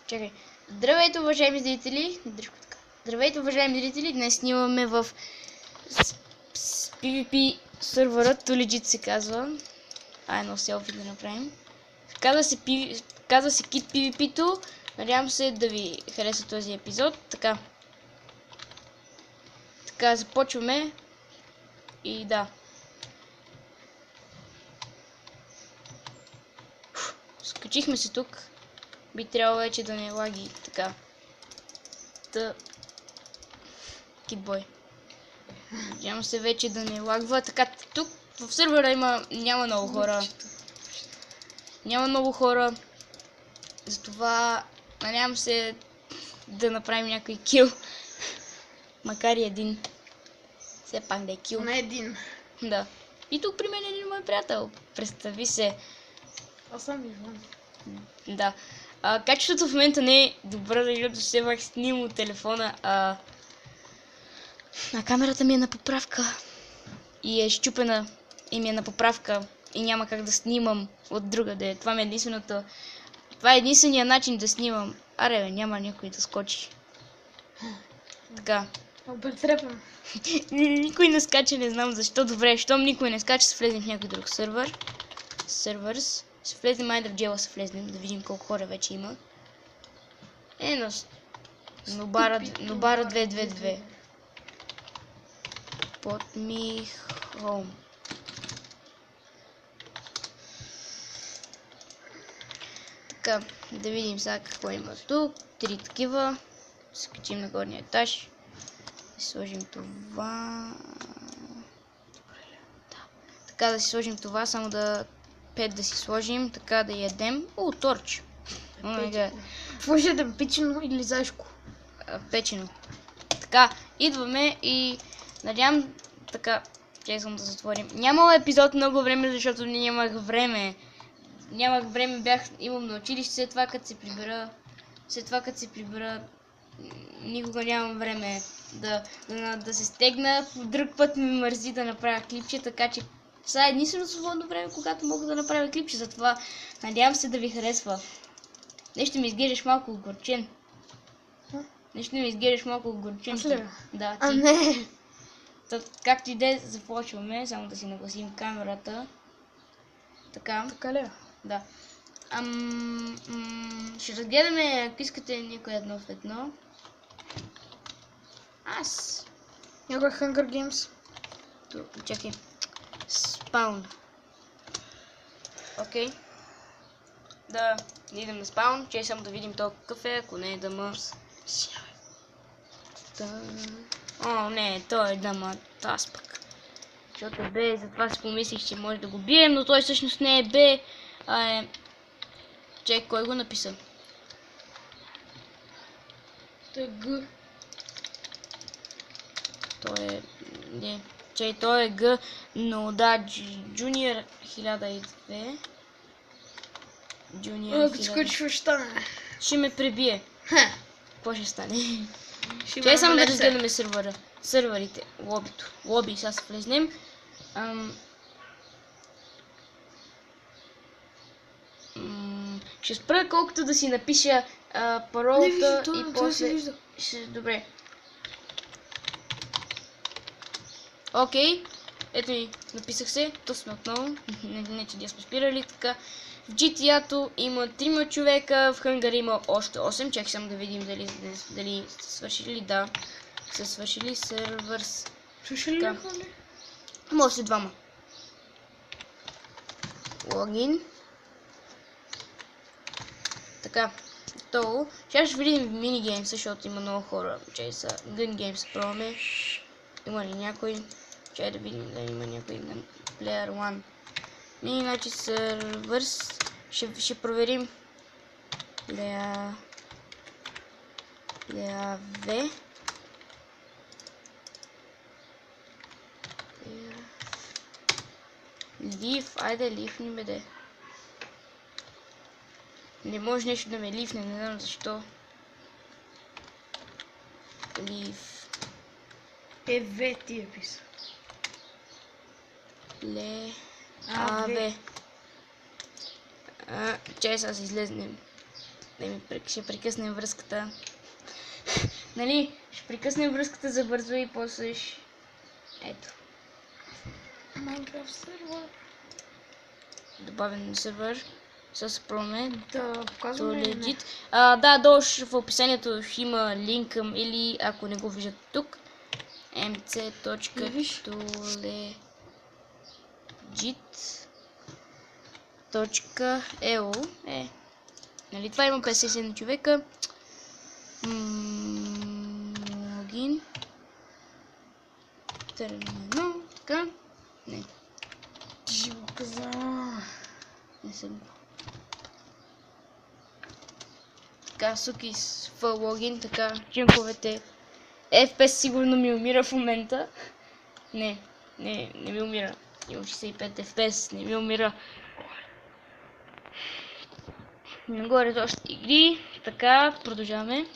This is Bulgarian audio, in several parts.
Чакай. Здравейте, уважаеми зрители. Здравейте, уважаеми зрители. Днес снимаме в PvP сервера Legit се казва. Едно селфи да направим. Казва се Kit PvP-то. Надявам се да ви хареса този епизод. Така, започваме. И да. Скачихме се тук. Би трябвало вече да не лаги така. Китбой. Надявам се вече да не лагва. Така, тук в сервера няма много хора. Няма много хора. Затова надявам се да направим някой кил. Макар и един. Все пак да е кил. На един. Да. И тук при мен е един мой приятел. Представи се. Аз съм Иван. Да. Качеството в момента не е добро, защото все пак снимам от телефона. А камерата ми е на поправка. И е щупена. И ми е на поправка. И няма как да снимам от другаде. Това е единственият начин да снимам. Аре, няма някой да скочи. Така. Претрепям. Никой не скача, не знам защо. Добре, щом никой не скача, се влезем в някой друг сервер. Сервърс. Се влезем, айде в джела се влезем, да видим колко хора вече има. Нобара 222. Под ми home. Така, да видим сега какво има тук. 3 такива. Скачим на горния етаж. Сложим това. Така да си сложим това, само 5 да си сложим, така да ядем. Торч. Какво ще ядем, печено или заешко? Печено. Така, идваме и надявам така, искам да затворим. Нямало епизод много време, защото нямах време. Имам на училище, след това като се прибера, никога нямам време да се стегна. Друг път ми мързи да направя клипче, така че сега е единствено свободно време, когато мога да направя клипче, затова надявам се да ви харесва. Нещо ми изглеждаш малко огорчен. Да, ти. Не. Както и да започваме, само да си нагласим камерата. Така. Така ли? Да. Ще разгледаме, ако искате, някое едно в едно. Аз. Някой Hunger Games. Чакай. Спаун. Окей. Да, идем на спаун. Чай само да видим толкова какъв е, ако не е дъма. О, не, той е дъма. Аз пък. Защото е Б, затова си помислих, че може да го бием, но той всъщност не е Б, а е... Чай, кой го написа? Той е Г. Той е... Не. Чай, той е Г, но да, Junior 1002. Junior 1002. Скочи ще стане. Ще ме пребие. Какво ще стане? Чай само да разгледаме серверите. Лобито. Лоби, сега се влезнем. Ще спра колкото да си напиша паролата и после... Добре. Окей. Ето ни, написах се. То сме отново. Не че ние сме спирали. Така. В GTA-то има 3 човека. В Hunger има още 8. Чакай само да видим дали са свършили. Да. Са свършили сервърс. Свършили ли хора? Има още 2. Логин. Така. Готово. Сега ще видим минигеймс, защото има много хора. Чай са Gun Games пробваме. Има ли някой? Чай да видим дали има някой Player 1. Иначе сервърс. Ще проверим. Player V. Лив. Айде лив ни беде. Не може нещо да ме лифне, не знам защо. Лив. В ти е писа. АВ. Чай сега се излезнем. Ще прекъснем връзката. Нали? Ще прекъснем връзката за бързо и после ще... Ето. Майнкрафт сервер. Добавен на сервер. С промен. Да, показваме ли? Не? Legit. Да, долу в описанието ще има линк към, или ако не го виждате тук, mc.legit.eu. Нали, това има 57 човека. Логин. Терминал. Така. Не. Ти ще го каза. Не съм го. Така, суки в логин, така, чимковете. FPS сигурно ми умира в момента. Не ми умира. Имам 65 FPS, не ми умира. Нагоре още игри. Така, продължаваме.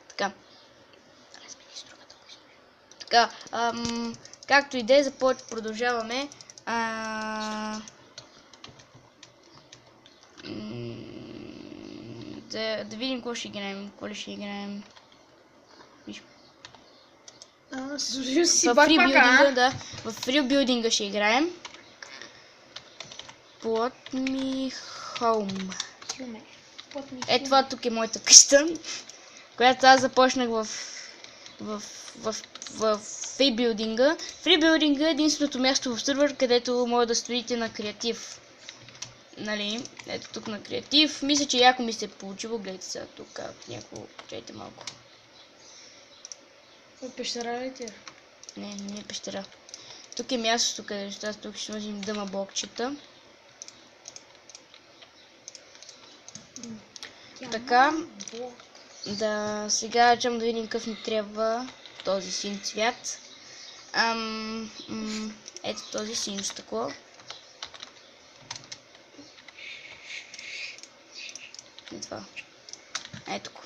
Така. Така, както и да е, продължаваме. Да видим какво ще играем. Какво ли ще играем? Служил си В фрибилдинга, да. В фрибилдинга ще играем. Plot me home. Това тук е моята къща, която аз започнах в фрибилдинга. Фрибилдинга е единственото място в сервер, където може да строите на креатив. Нали, ето тук на креатив. Мисля, че яко ми се е получило. Гледайте сега тук, някакво, чайте малко. Пещера ли ти? Не е пещера. Тук е мястото, където аз тук ще сложим дъма блокчета. Така. Да, сега чам да видим какъв ни трябва този син цвят. Ето този син стъкло. И това. Ето го.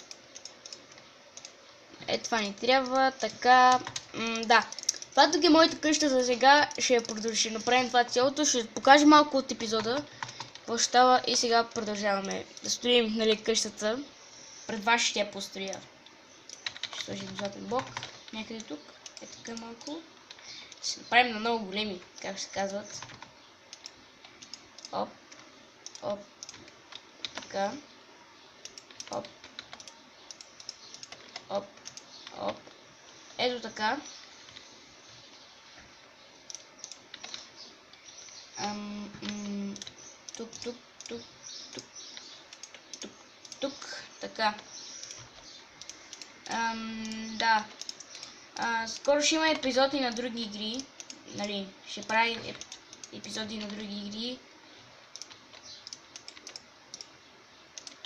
Ето това ни трябва. Така. Да. Това тук е моята къща за сега. Ще направим това цялото. Ще покажем малко от епизода. Какво ще става и сега продължаваме да строим, нали, къщата. Пред вас ще я построя. Ще сложим златен блок някъде тук. Ето така малко. Ще направим на много големи, как се казват. Оп. Оп. Така. Оп. Оп. Оп. Ето така. Тук. Така. Да. Скоро ще има епизоди на други игри. Нали, ще правим епизоди на други игри.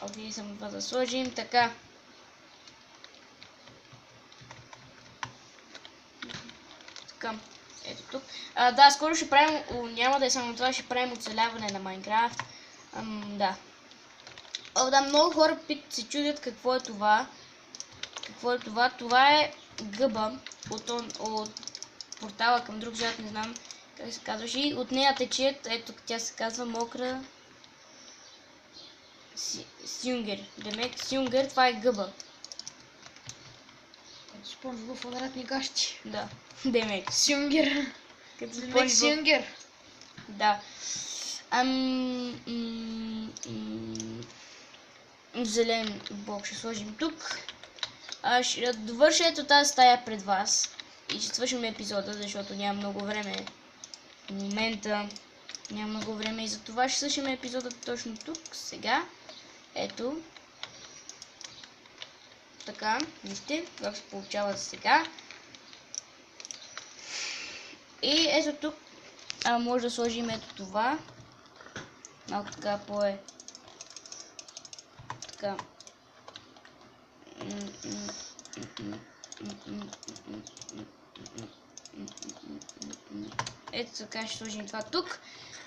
Окей, само това да сложим. Така. Така. Ето тук. Да, скоро ще правим, няма да е само това, ще правим оцеляване на Майнкрафт. Да. Да, много хора се чудят какво е това. Какво е това? Това е гъба от портала към друг свят, не знам как се казваше. И от нея тече, ето тя се казва мокра сюнгер. Демек сюнгер, това е гъба. Спонж в квадратни гащи. Да, демек. Сюнгер. Демек сюнгер. Да. Зелен блок ще сложим тук. Ще довърша ето тази стая пред вас. И ще свършим епизода, защото няма много време. В момента няма много време и за това ще свършим епизода точно тук, сега. Ето. Така, вижте как се получава сега. И ето тук може да сложим ето това. Малко така по-е. Така. Ето така ще сложим това тук.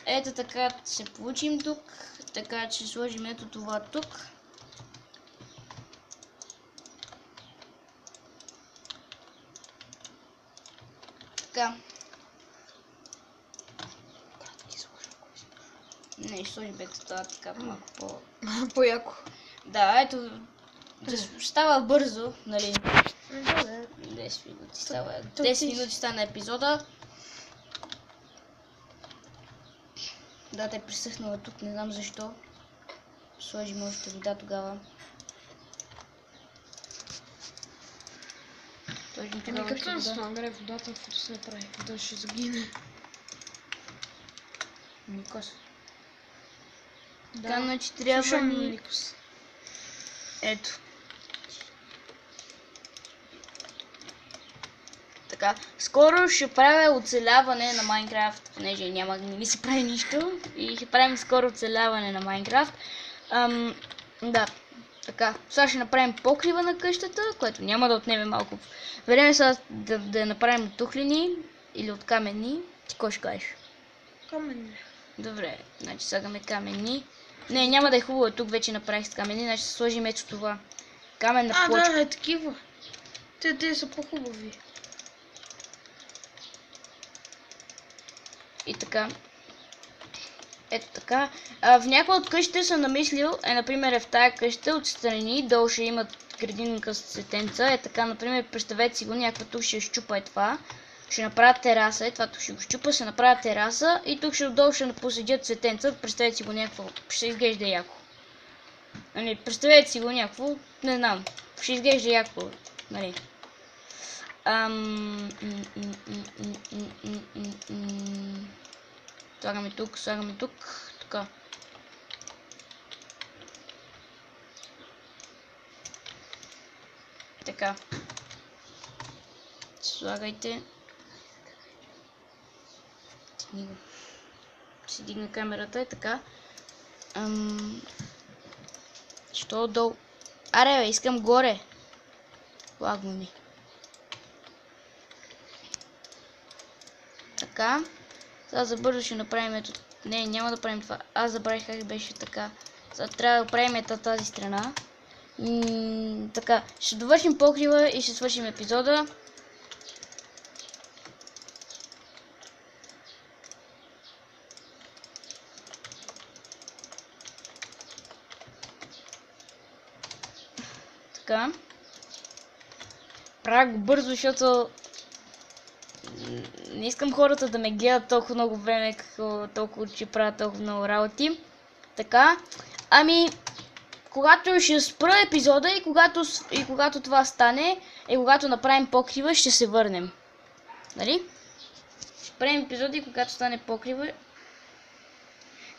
Ето така ще получим тук. Така че ще сложим ето това тук. Така. Не, ще сложим бетата така малко по... По-яко. Да, ето, да става бързо, нали? Да. 10 минути става. 10 минути стана епизода. Да, те е присъхнала тук, не знам защо. Сложим още вода тогава. Сложим Еми тогава като още не вода. се нагре водата, каквото се направи. Да ще загине. Никос. Да. Така, значи трябва Слушам ни... Никос. Ето. Така, скоро ще правя оцеляване на Майнкрафт, понеже няма, не ми се прави нищо. И ще правим скоро оцеляване на Майнкрафт. Да, така. Сега ще направим покрива на къщата, което няма да отнеме малко време. Сега да я направим от тухлини или от каменни. Ти кой ще кажеш? Камен. Добре, значи слагаме каменни. Не, няма да е хубаво, тук вече направих с каменни, значи ще сложим ето това. Каменна плочка. Да, е такива. Те са по-хубави. И така. Ето така. В някои от къщите съм намислил, например в тая къща отстрани, долу ще имат градинка с цветенца. Е така, например, представете си го, някаква тук ще щупа това. Ще направя тераса, това тук ще го щупа, ще направя тераса и тук ще отдолу ще посадят цветенца. Представете си го някакво, ще изглежда яко. Нали, представете си го някакво, не знам, ще изглежда яко, нали. Слагаме тук, така. Така. Слагайте. Ще дигна камерата, така. Що отдолу? Аре, бе, искам горе. Лагно ми. Така. Сега за бързо ще направим ето... Не, няма да правим това. Аз забравих как беше така. Сега трябва да правим тази страна. Така. Ще довършим покрива и ще свършим епизода. Така. Правя го бързо, защото не искам хората да ме гледат толкова много време, толкова че правя толкова много работи. Така. Ами, когато ще спра епизода и когато това стане, и когато направим покрива, ще се върнем. Нали? Ще правим епизода и когато стане покрива.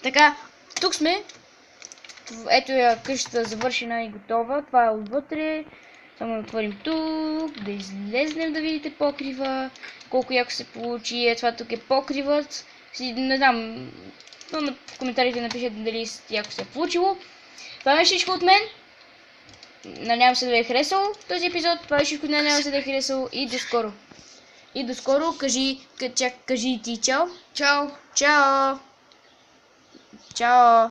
Така, тук сме. Ето я къщата завършена и готова. Това е отвътре. Само да отворим тук, да излезнем да видите покрива, колко яко се получи. Това тук е покривът. Не знам, но в коментарите напишете дали яко се е получило. Това беше всичко от мен. Надявам се да ви е харесало този епизод. Това беше всичко от мен, надявам се да ви е харесало и до скоро. И до скоро, кажи и ти чао. Чао. Чао. Чао.